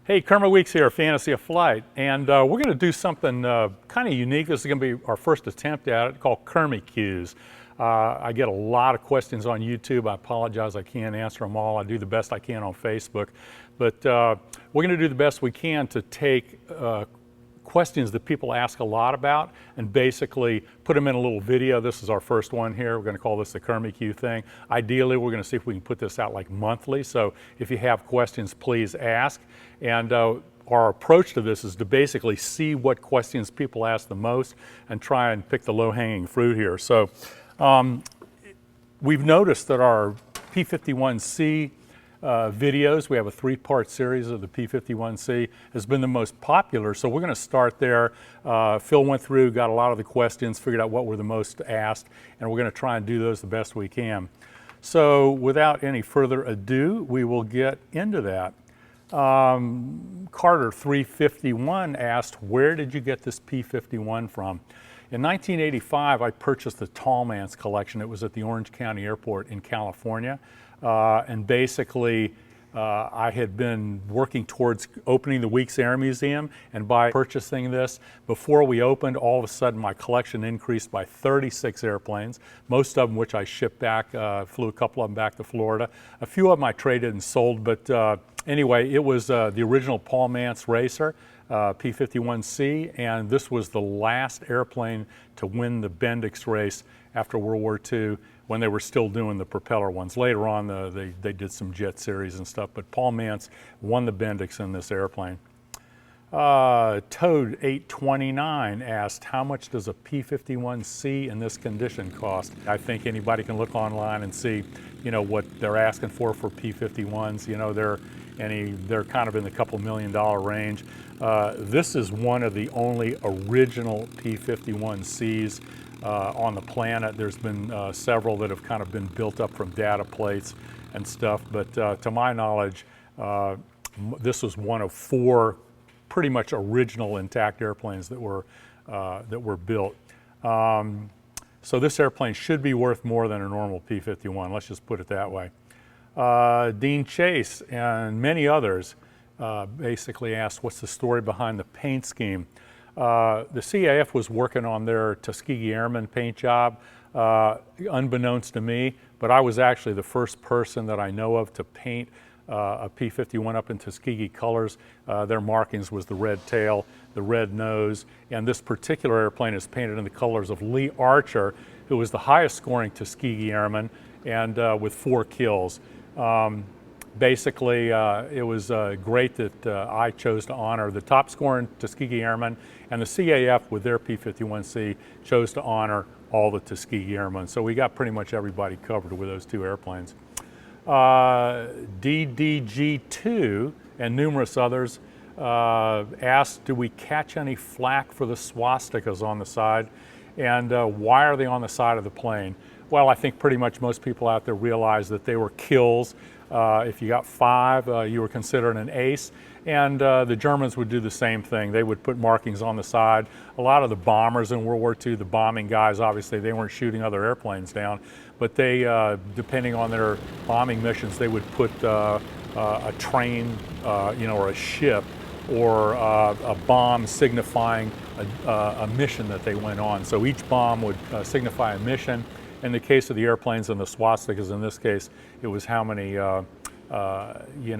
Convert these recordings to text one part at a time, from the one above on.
Hey, Kermit Weeks here, Fantasy of Flight, and we're going to do something kind of unique. This is going to be our first attempt at it, called KERMIE Qs. I get a lot of questions on YouTube. I apologize, I can't answer them all. I do the best I can on Facebook, but we're going to do the best we can to take questions that people ask a lot about and basically put them in a little video. This is our first one here. We're going to call this the KERMIE Q thing. Ideally, we're going to see if we can put this out like monthly. So if you have questions, please ask. And our approach to this is to basically see what questions people ask the most and try and pick the low-hanging fruit here. So we've noticed that our P-51C videos, we have a three-part series of the P-51C, has been the most popular. So we're going to start there. Phil went through, got a lot of the questions, figured out what were the most asked, and we're going to try and do those the best we can. So without any further ado, we will get into that. Carter 351 asked, where did you get this P-51 from? In 1985, I purchased the Tallman's collection. It was at the Orange County Airport in California. And basically, I had been working towards opening the Weeks Air Museum, and by purchasing this, before we opened, all of a sudden my collection increased by 36 airplanes, most of them which I shipped back, flew a couple of them back to Florida. A few of them I traded and sold, but anyway, it was the original Paul Mantz racer, P-51C, and this was the last airplane to win the Bendix race after World War II, when they were still doing the propeller ones. Later on, they did some jet series and stuff, but Paul Mantz won the Bendix in this airplane. Toad 829 asked, how much does a P-51C in this condition cost? I think anybody can look online and see, you know, what they're asking for P-51s. You know, they're kind of in the couple $1 million range. This is one of the only original P-51Cs on the planet. There's been several that have kind of been built up from data plates and stuff, but to my knowledge, this was one of 4 pretty much original intact airplanes that were built. So this airplane should be worth more than a normal P-51, let's just put it that way. Dean Chase and many others basically asked, what's the story behind the paint scheme? The CAF was working on their Tuskegee Airmen paint job, unbeknownst to me, but I was actually the first person that I know of to paint a P-51 up in Tuskegee colors. Their markings was the red tail, the red nose, and this particular airplane is painted in the colors of Lee Archer, who was the highest scoring Tuskegee Airman, and with 4 kills. Basically, it was great that I chose to honor the top scoring Tuskegee Airmen, and the CAF with their P-51C chose to honor all the Tuskegee Airmen. So we got pretty much everybody covered with those 2 airplanes. DDG2 and numerous others asked, do we catch any flack for the swastikas on the side, and why are they on the side of the plane? Well, I think pretty much most people out there realize that they were kills. If you got 5, you were considered an ace, and the Germans would do the same thing. They would put markings on the side. A lot of the bombers in World War II, the bombing guys, obviously they weren't shooting other airplanes down, but they, depending on their bombing missions, they would put a train, you know, or a ship, or a bomb signifying a mission that they went on. So each bomb would signify a mission. In the case of the airplanes and the swastikas, in this case, it was how many of the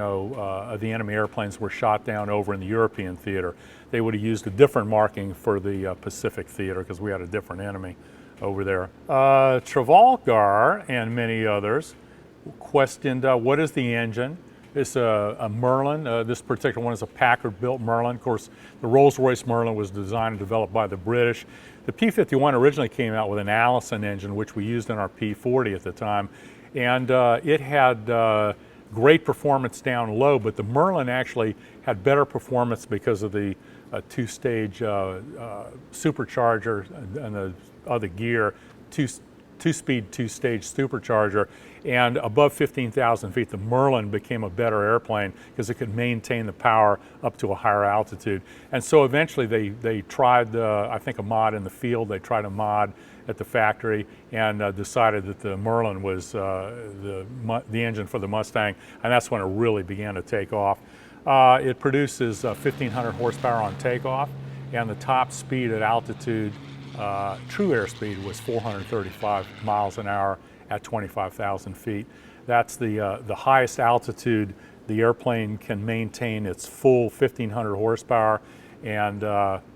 enemy airplanes were shot down over in the European theater. They would have used a different marking for the Pacific theater because we had a different enemy over there. Trafalgar and many others questioned, what is the engine? It's a Merlin. This particular one is a Packard-built Merlin. Of course, the Rolls-Royce Merlin was designed and developed by the British. The P-51 originally came out with an Allison engine, which we used in our P-40 at the time, and it had great performance down low, but the Merlin actually had better performance because of the 2-stage supercharger and the other gear, two-speed, 2-stage supercharger, and above 15,000 feet, the Merlin became a better airplane because it could maintain the power up to a higher altitude. And so eventually they tried, I think, a mod in the field. They tried a mod at the factory and decided that the Merlin was the engine for the Mustang, and that's when it really began to take off. It produces 1,500 horsepower on takeoff, and the top speed at altitude, true airspeed, was 435 miles an hour at 25,000 feet. That's the highest altitude the airplane can maintain its full 1,500 horsepower, and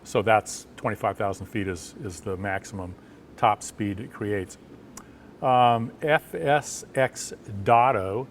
so that's 25,000 feet is the maximum top speed it creates. FSX Dotto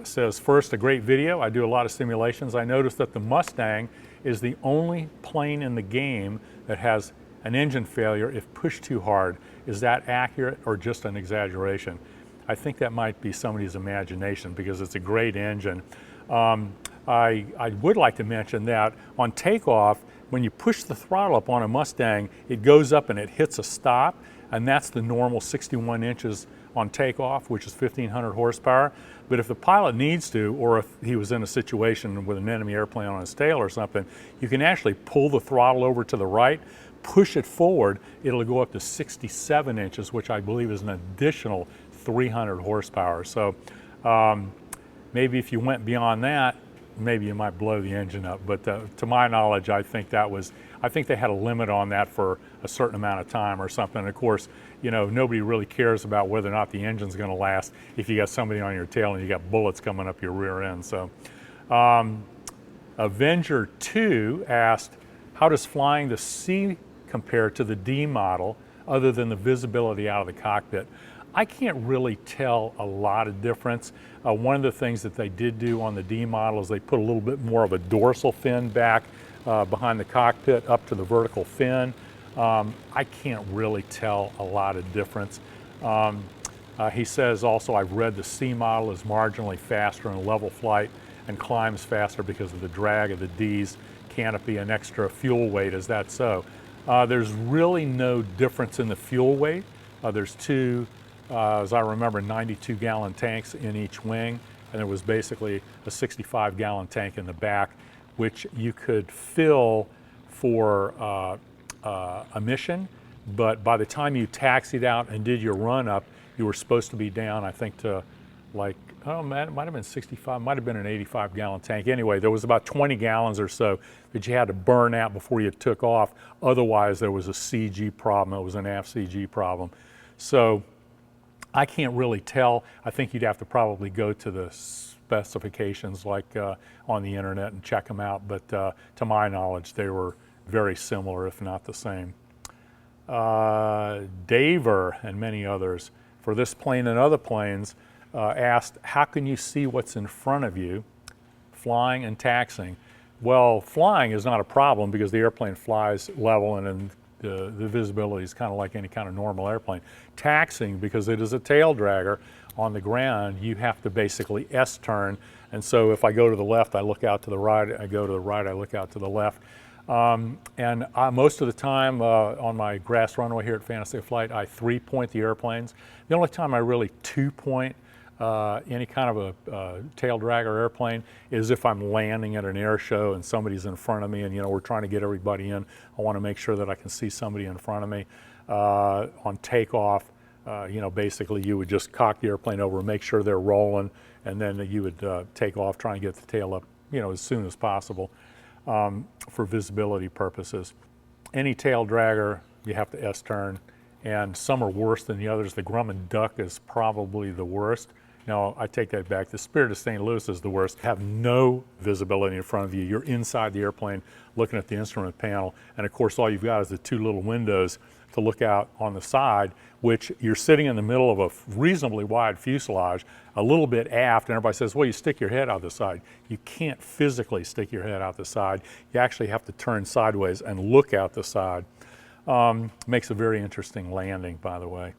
says, first, a great video. I do a lot of simulations. I noticed that the Mustang is the only plane in the game that has an engine failure if pushed too hard. Is that accurate or just an exaggeration? I think that might be somebody's imagination because it's a great engine. I would like to mention that on takeoff, when you push the throttle up on a Mustang, it goes up and it hits a stop, and that's the normal 61 inches on takeoff, which is 1,500 horsepower. But if the pilot needs to, or if he was in a situation with an enemy airplane on his tail or something, you can actually pull the throttle over to the right, push it forward, it'll go up to 67 inches, which I believe is an additional 300 horsepower. So maybe if you went beyond that, maybe you might blow the engine up. But to my knowledge, I think they had a limit on that for a certain amount of time or something. And of course, you know, nobody really cares about whether or not the engine's going to last if you got somebody on your tail and you got bullets coming up your rear end. So Avenger 2 asked, how does flying the C compare to the D model other than the visibility out of the cockpit? I can't really tell a lot of difference. One of the things that they did do on the D model is they put a little bit more of a dorsal fin back behind the cockpit up to the vertical fin. I can't really tell a lot of difference. He says also, I've read the C model is marginally faster in level flight and climbs faster because of the drag of the D's canopy and extra fuel weight. Is that so? There's really no difference in the fuel weight. There's two, as I remember, 92-gallon tanks in each wing, and there was basically a 65-gallon tank in the back, which you could fill for a mission, but by the time you taxied out and did your run up, you were supposed to be down, I think, to like, oh man, it might have been 65, might have been an 85-gallon tank. Anyway, there was about 20 gallons or so that you had to burn out before you took off. Otherwise, there was a CG problem. It was an aft CG problem. So I can't really tell. I think you'd have to probably go to the specifications like on the internet and check them out. But to my knowledge, they were very similar, if not the same. Daver and many others, for this plane and other planes, asked, how can you see what's in front of you flying and taxiing? Well, flying is not a problem because the airplane flies level and the visibility is kind of like any kind of normal airplane. Taxiing, because it is a tail dragger on the ground, you have to basically S-turn. And so if I go to the left, I look out to the right. I go to the right, I look out to the left. And most of the time on my grass runway here at Fantasy Flight, I 3-point the airplanes. The only time I really 2-point any kind of a tail dragger airplane is if I'm landing at an air show and somebody's in front of me and, you know, we're trying to get everybody in. I want to make sure that I can see somebody in front of me. On takeoff, you know, basically you would just cock the airplane over and make sure they're rolling, and then you would take off, try and get the tail up, you know, as soon as possible for visibility purposes. Any tail dragger, you have to S-turn, and some are worse than the others. The Grumman Duck is probably the worst. No, I take that back. The Spirit of St. Louis is the worst. Have no visibility in front of you. You're inside the airplane looking at the instrument panel, and of course all you've got is the two little windows to look out on the side, which you're sitting in the middle of a reasonably wide fuselage, a little bit aft, and everybody says, well, you stick your head out the side. You can't physically stick your head out the side. You actually have to turn sideways and look out the side. Makes a very interesting landing, by the way.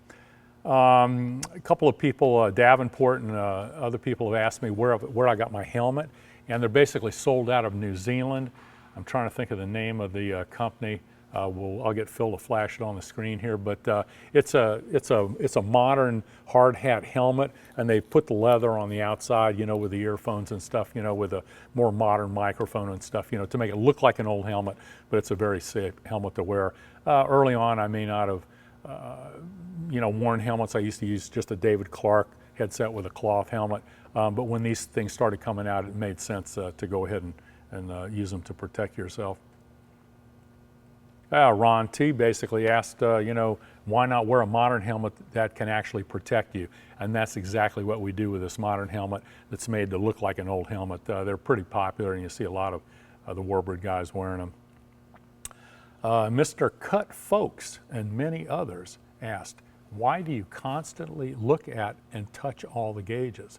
A couple of people, Davenport and other people have asked me where I got my helmet, and they're basically sold out of New Zealand. I'm trying to think of the name of the company. I'll get Phil to flash it on the screen here, but it's a modern hard hat helmet, and they put the leather on the outside, you know, with the earphones and stuff, you know, with a more modern microphone and stuff, you know, to make it look like an old helmet, but it's a very safe helmet to wear. Early on, I may not have, you know, worn helmets. I used to use just a David Clark headset with a cloth helmet. But when these things started coming out, it made sense to go ahead and use them to protect yourself. Ron T basically asked, why not wear a modern helmet that can actually protect you? And that's exactly what we do with this modern helmet that's made to look like an old helmet. They're pretty popular, and you see a lot of the warbird guys wearing them. Mr. Cut Folks and many others asked, why do you constantly look at and touch all the gauges?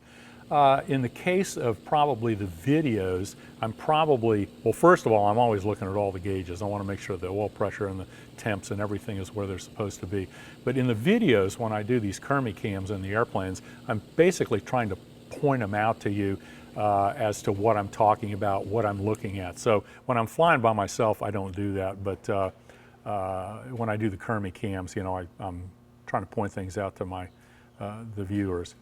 In the case of probably the videos, well, first of all, I'm always looking at all the gauges. I want to make sure the oil pressure and the temps and everything is where they're supposed to be. But in the videos, when I do these Kermie Cams in the airplanes, I'm basically trying to point them out to you as to what I'm talking about, what I'm looking at. So when I'm flying by myself, I don't do that. But when I do the Kermie Cams, I'm trying to point things out to the viewers.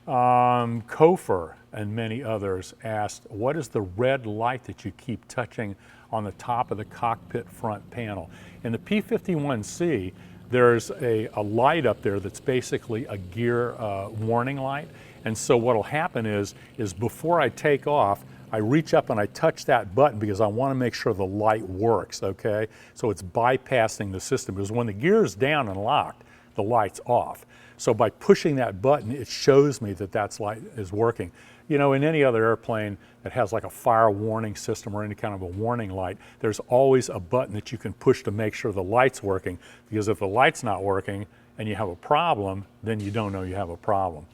Kofer and many others asked, what is the red light that you keep touching on the top of the cockpit front panel? In the P-51C, there's a light up there that's basically a gear warning light. And so what'll happen is before I take off, I reach up and I touch that button because I want to make sure the light works, okay? So it's bypassing the system, because when the gear is down and locked, the light's off. So by pushing that button, it shows me that light is working. In any other airplane that has like a fire warning system or any kind of a warning light, there's always a button that you can push to make sure the light's working, because if the light's not working and you have a problem, then you don't know you have a problem.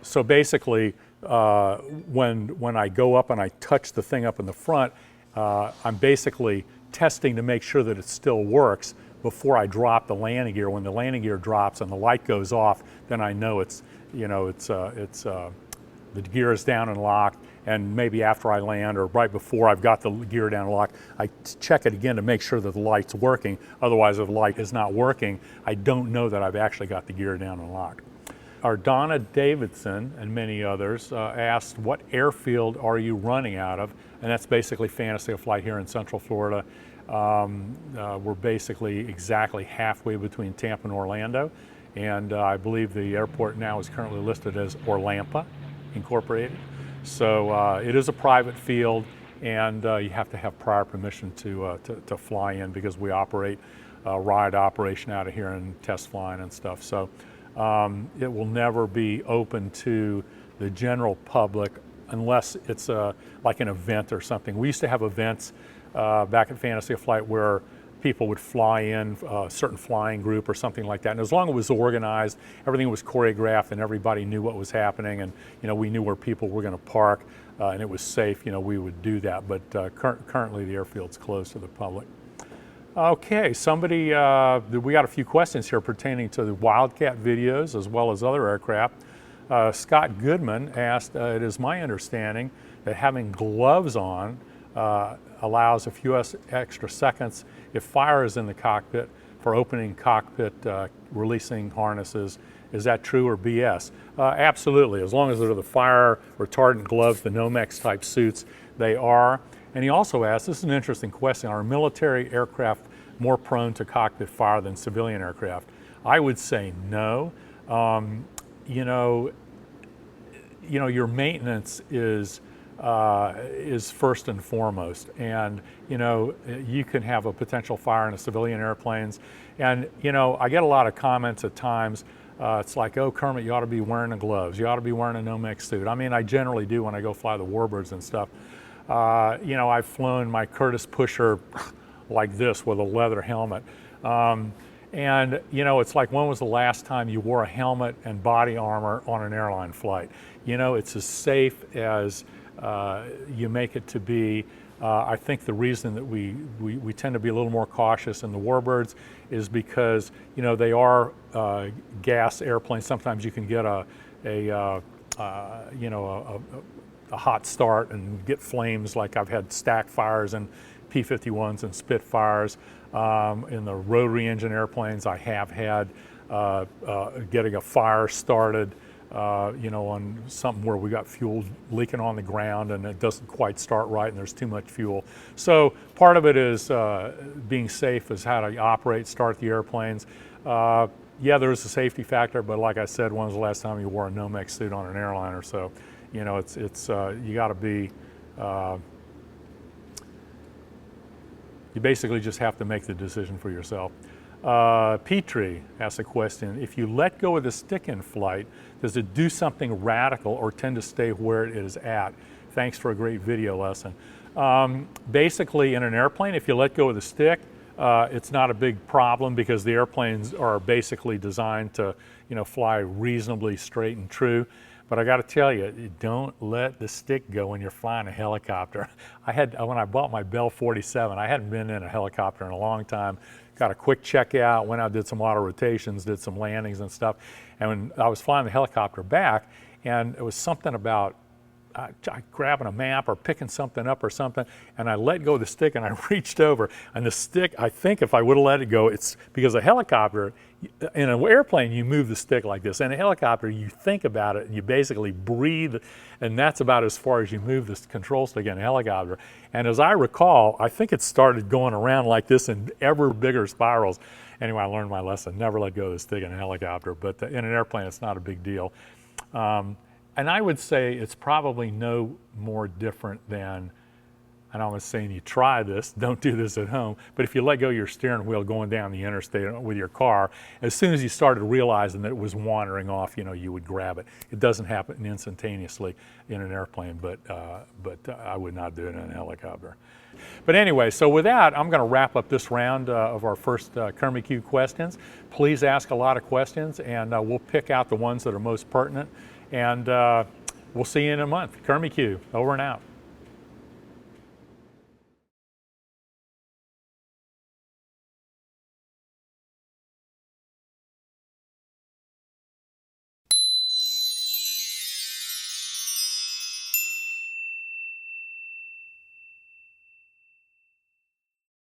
So basically, when I go up and I touch the thing up in the front, I'm basically testing to make sure that it still works before I drop the landing gear. When the landing gear drops and the light goes off, then I know the gear is down and locked. And maybe after I land or right before I've got the gear down and locked, I check it again to make sure that the light's working. Otherwise, if the light is not working, I don't know that I've actually got the gear down and locked. Ardonna Davidson and many others asked, what airfield are you running out of? And that's basically Fantasy of Flight here in Central Florida. We're basically exactly halfway between Tampa and Orlando, and I believe the airport now is currently listed as Orlampa Incorporated. So it is a private field, and you have to have prior permission to fly in, because we operate ride operation out of here and test flying and stuff. So it will never be open to the general public unless it's like an event or something. We used to have events back at Fantasy of Flight where people would fly in, a certain flying group or something like that. And as long as it was organized, everything was choreographed, and everybody knew what was happening, and we knew where people were going to park, and it was safe, we would do that. But currently the airfield's closed to the public. Okay, we got a few questions here pertaining to the Wildcat videos as well as other aircraft. Scott Goodman asked, it is my understanding that having gloves on allows a few extra seconds if fire is in the cockpit for opening cockpit releasing harnesses. Is that true or BS? Absolutely, as long as they're the fire retardant gloves, the Nomex type suits, they are. And he also asked, this is an interesting question, are military aircraft more prone to cockpit fire than civilian aircraft? I would say no. Your maintenance is first and foremost, and you can have a potential fire in a civilian airplanes, and I get a lot of comments at times. It's like, oh, Kermit, you ought to be wearing the gloves, you ought to be wearing a Nomex suit. I mean, I generally do when I go fly the warbirds and stuff. I've flown my Curtiss Pusher like this with a leather helmet. It's like, when was the last time you wore a helmet and body armor on an airline flight? It's as safe as you make it to be. I think the reason that we tend to be a little more cautious in the warbirds is because, they are gas airplanes. Sometimes you can get a hot start and get flames, like I've had stack fires in P-51s and Spitfires. In the rotary engine airplanes, I have had getting a fire started, on something where we got fuel leaking on the ground and it doesn't quite start right and there's too much fuel. So part of it is being safe, is how to operate, start the airplanes. Yeah, there is a safety factor, but like I said, when was the last time you wore a Nomex suit on an airliner? So, you know, it's you got to be. You basically just have to make the decision for yourself. Petrie asks a question: if you let go of the stick in flight, does it do something radical or tend to stay where it is at? Thanks for a great video lesson. Basically, in an airplane, if you let go of the stick, it's not a big problem because the airplanes are basically designed to, you know, fly reasonably straight and true. But I got to tell you, don't let the stick go when you're flying a helicopter. When I bought my Bell 47, I hadn't been in a helicopter in a long time. Got a quick checkout, went out, did some auto rotations, did some landings and stuff. And when I was flying the helicopter back, and it was something about grabbing a map or picking something up or something, and I let go of the stick and I reached over, and the stick, I think if I would have let it go, it's because a helicopter, in an airplane you move the stick like this. In a helicopter you think about it and you basically breathe, and that's about as far as you move this control stick in a helicopter. And as I recall, I think it started going around like this in ever bigger spirals. Anyway, I learned my lesson, never let go of the stick in a helicopter, but in an airplane it's not a big deal. And I would say it's probably no more different than, and I'm saying you try this, don't do this at home, but if you let go of your steering wheel going down the interstate with your car, as soon as you started realizing that it was wandering off, you know, you would grab it. It doesn't happen instantaneously in an airplane, but I would not do it in a helicopter. But anyway, so with that, I'm going to wrap up this round of our first KERMIE Q questions. Please ask a lot of questions, and we'll pick out the ones that are most pertinent. And we'll see you in a month. KERMIE Q, over and out.